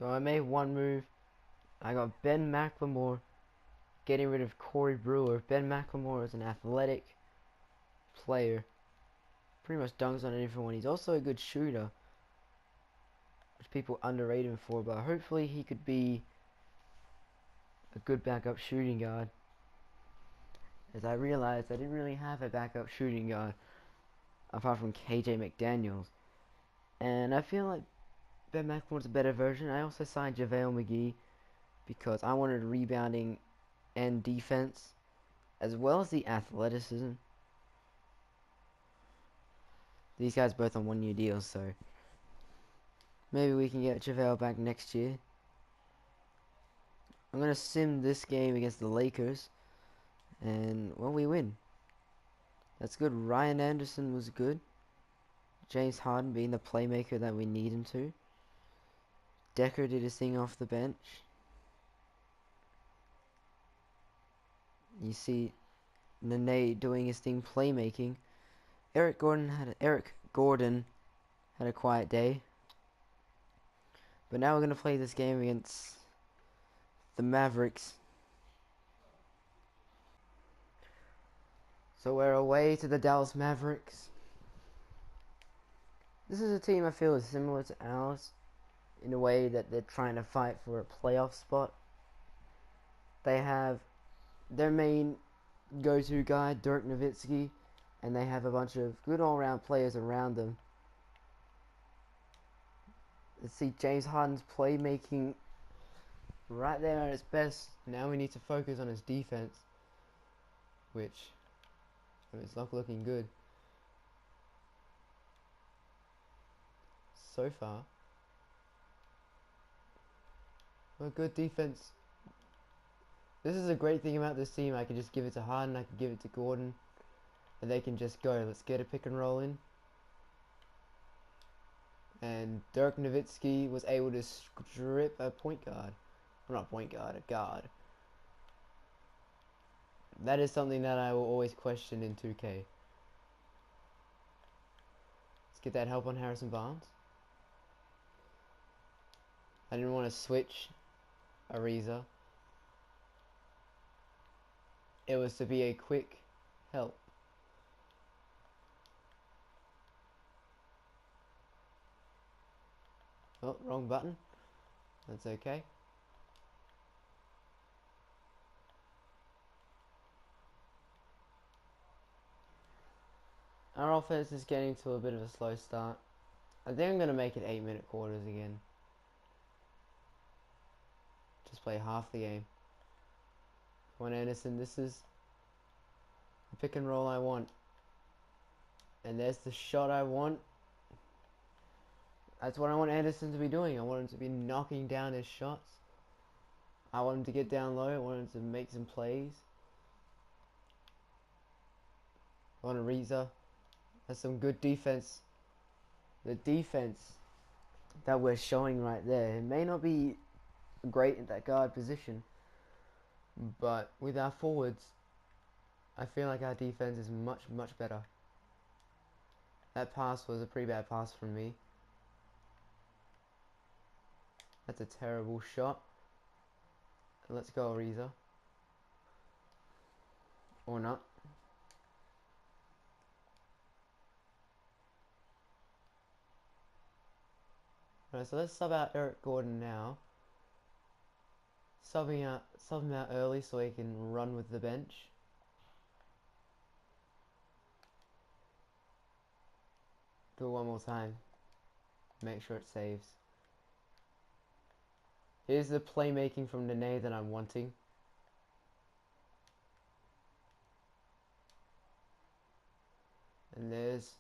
So I made one move. I got Ben McLemore getting rid of Corey Brewer. Ben McLemore is an athletic player. Pretty much dunks on everyone. He's also a good shooter, which people underrate him for, but hopefully he could be a good backup shooting guard. As I realized I didn't really have a backup shooting guard apart from KJ McDaniels. And I feel like Ben McLemore's a better version. I also signed JaVale McGee because I wanted rebounding and defense, as well as the athleticism. These guys both on 1 year deals, so maybe we can get JaVale back next year. I'm going to sim this game against the Lakers, and, well, we win. That's good. Ryan Anderson was good. James Harden being the playmaker that we need him to. Decker did his thing off the bench. You see Nene doing his thing playmaking. Eric Gordon had a quiet day. But now we're going to play this game against the Mavericks. So we're away to the Dallas Mavericks. This is a team I feel is similar to ours in a way that they're trying to fight for a playoff spot. They have their main go-to guy, Dirk Nowitzki, and they have a bunch of good all-round players around them. Let's see James Harden's playmaking right there at its best. Now we need to focus on his defense, which it's not looking good so far. But good defense. This is a great thing about this team. I can just give it to Harden, I can give it to Gordon, and they can just go. Let's get a pick and roll in. And Dirk Nowitzki was able to strip a point guard. Well, not point guard, a guard. That is something that I will always question in 2K. Let's get that help on Harrison Barnes. I didn't want to switch Ariza. It was to be a quick help. Oh, wrong button. That's okay. Our offense is getting to a bit of a slow start. I think I'm going to make it 8-minute quarters again. Just play half the game. Come on, Anderson, this is the pick and roll I want. And there's the shot I want. That's what I want Anderson to be doing. I want him to be knocking down his shots. I want him to get down low. I want him to make some plays. I want Ariza. That's some good defense. The defense that we're showing right there, it may not be great at that guard position, but with our forwards, I feel like our defense is much, much better. That pass was a pretty bad pass from me. That's a terrible shot. Let's go, Ariza. Or not. Alright, so let's sub out Eric Gordon now. Sub him out early so he can run with the bench. Do it one more time. Make sure it saves. Here's the playmaking from Nene that I'm wanting. And there's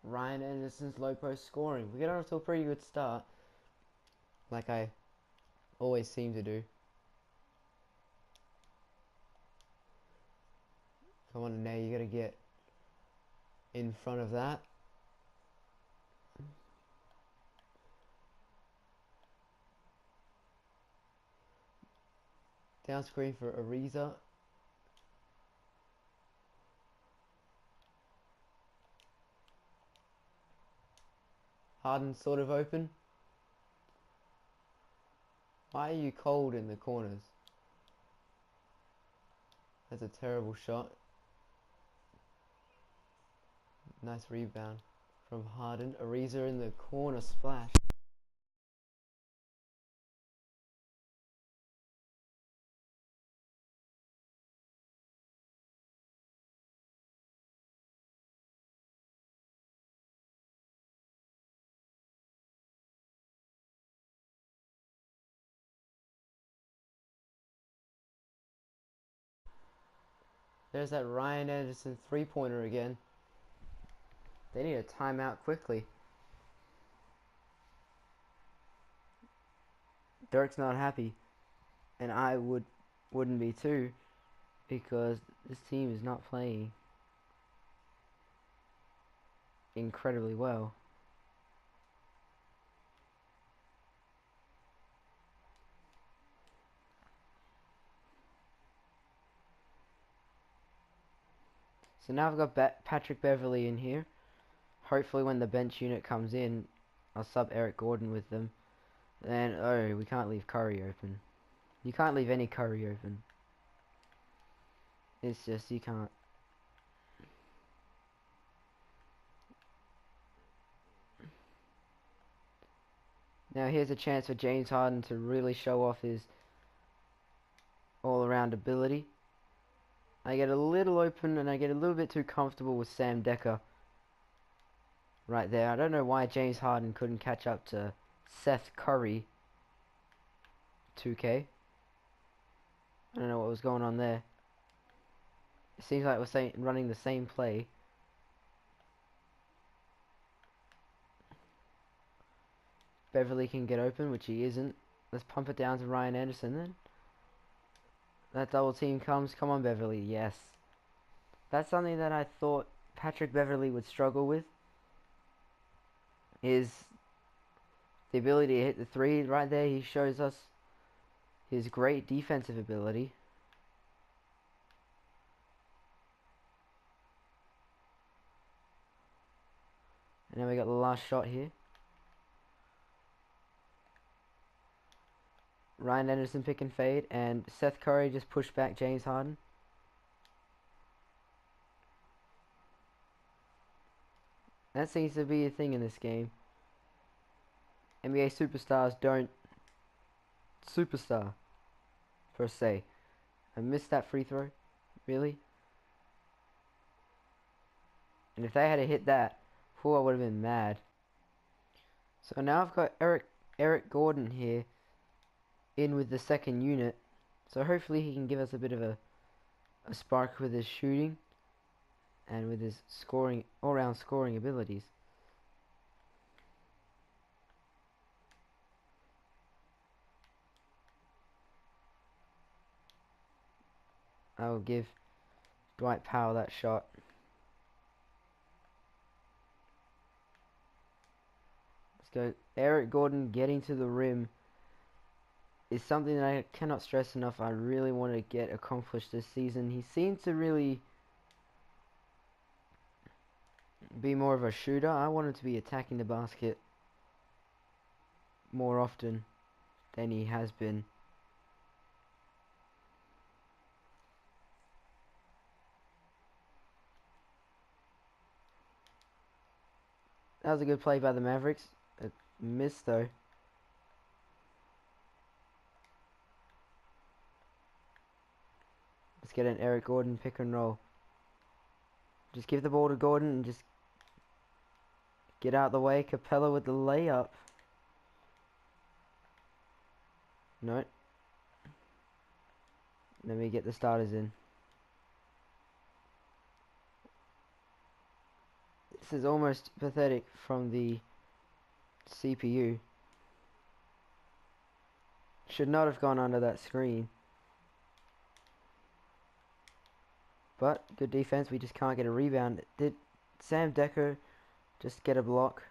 Ryan Anderson's low post scoring. We get off to a pretty good start, like I always seem to do. Come on, Nene, you gotta get in front of that. Down screen for Ariza. Harden sort of open. Why are you cold in the corners? That's a terrible shot. Nice rebound from Harden. Ariza in the corner splash. There's that Ryan Anderson three-pointer again. They need a timeout quickly. Dirk's not happy, and I wouldn't be too, because this team is not playing incredibly well. So now I've got Patrick Beverley in here. Hopefully when the bench unit comes in, I'll sub Eric Gordon with them. And, oh, we can't leave Curry open. You can't leave any Curry open. It's just, you can't. Now here's a chance for James Harden to really show off his all-around ability. I get a little open and I get a little bit too comfortable with Sam Dekker right there. I don't know why James Harden couldn't catch up to Seth Curry 2K. I don't know what was going on there. It seems like we're running the same play. Beverly can get open, which he isn't. Let's pump it down to Ryan Anderson then. That double team comes. Come on, Beverly. Yes. That's something that I thought Patrick Beverly would struggle with. Is the ability to hit the three. Right there, he shows us his great defensive ability. And then we got the last shot here. Ryan Anderson pick and fade, and Seth Curry just pushed back James Harden. That seems to be a thing in this game. NBA superstars don't superstar, per se. I missed that free throw. Really? And if they had hit that, I would have been mad. So now I've got Eric Gordon here in with the second unit. So hopefully he can give us a bit of a spark with his shooting and with his scoring, all-round scoring abilities. I will give Dwight Powell that shot. Let's go. Eric Gordon getting to the rim is something that I cannot stress enough. I really want to get accomplished this season. He seems to really be more of a shooter. I want him to be attacking the basket more often than he has been. That was a good play by the Mavericks. A miss though. Let's get an Eric Gordon pick and roll. Just give the ball to Gordon and just get out the way. Capella with the layup. No. Let me get the starters in. This is almost pathetic from the CPU. Should not have gone under that screen. But good defense. We just can't get a rebound. Did Sam Dekker just get a block?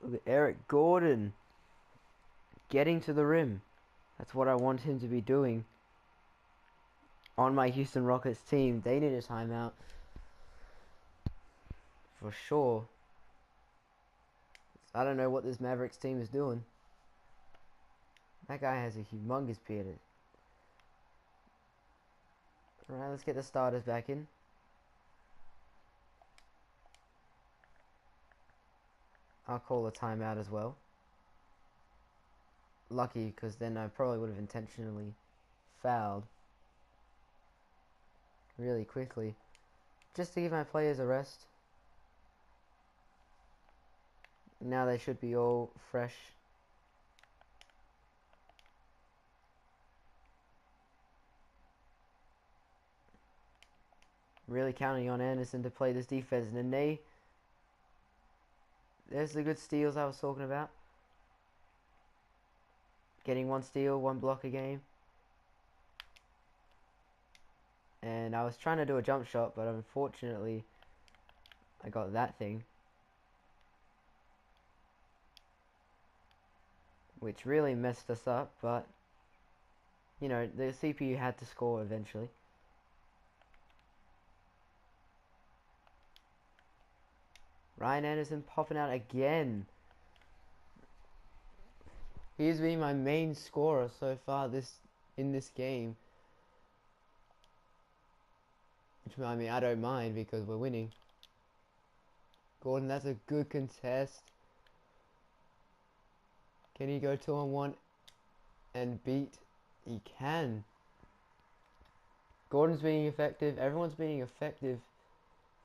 Look at Eric Gordon getting to the rim. That's what I want him to be doing. on my Houston Rockets team, they need a timeout for sure. I don't know what this Mavericks team is doing. That guy has a humongous beard. Alright, let's get the starters back in. I'll call a timeout as well. Lucky, because then I probably would have intentionally fouled really quickly. Just to give my players a rest. Now they should be all fresh. Really counting on Anderson to play this defense. And then there's the good steals I was talking about. Getting 1 steal, 1 block a game. And I was trying to do a jump shot, but unfortunately I got that thing. Which really messed us up, but you know, the CPU had to score eventually. Ryan Anderson popping out again. He's been my main scorer so far in this game. Which, I mean, I don't mind because we're winning. Gordon, that's a good contest. Can he go 2-on-1 and beat? He can. Gordon's being effective. Everyone's being effective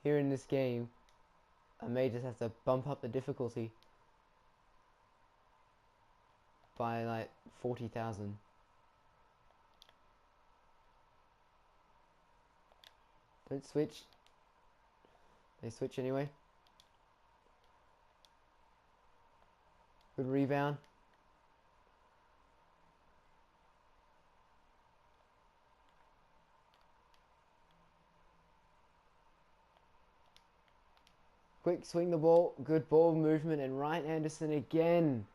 here in this game. I may just have to bump up the difficulty by like 40,000. Don't switch. They switch anyway. Good rebound. Quick swing the ball. Good ball movement. And Ryan Anderson again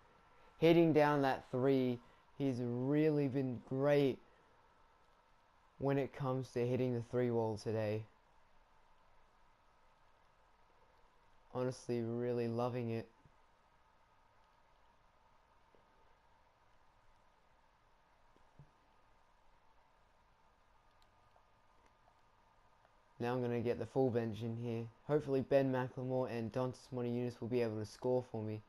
hitting down that 3. He's really been great when it comes to hitting the 3 wall today. Honestly, really loving it. Now I'm going to get the full bench in here. Hopefully Ben McLemore and Dontas Motiejunas will be able to score for me.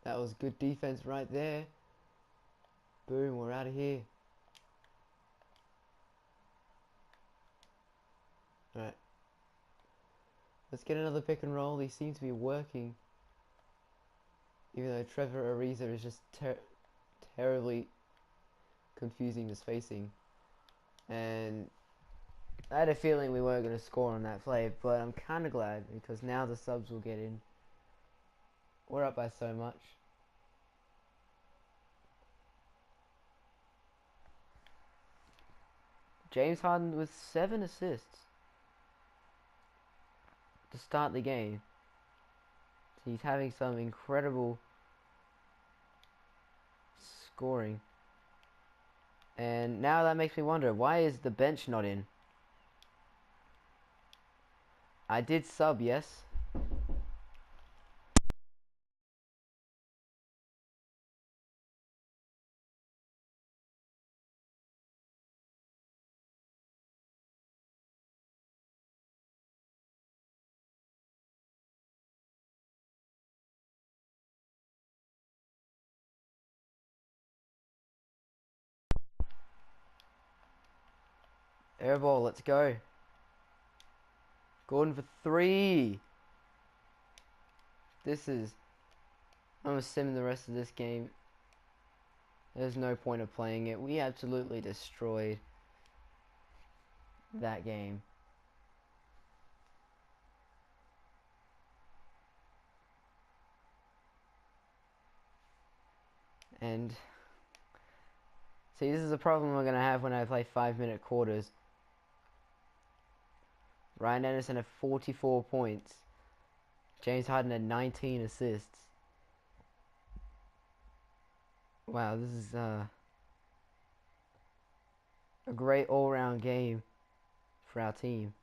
That was good defense right there. Boom, we're out of here. Alright. Let's get another pick and roll. These seem to be working. Even though Trevor Ariza is just terribly confusing the spacing. And I had a feeling we weren't going to score on that play, but I'm kind of glad because now the subs will get in. We're up by so much. James Harden with 7 assists to start the game. He's having some incredible scoring. And now that makes me wonder, why is the bench not in? I did sub, yes. Airball, let's go. Gordon for 3. I'm gonna sim the rest of this game. There's no point of playing it. We absolutely destroyed that game. And see, this is a problem we're gonna have when I play 5-minute quarters. Ryan Anderson had 44 points. James Harden had 19 assists. Wow, this is a great all-round game for our team.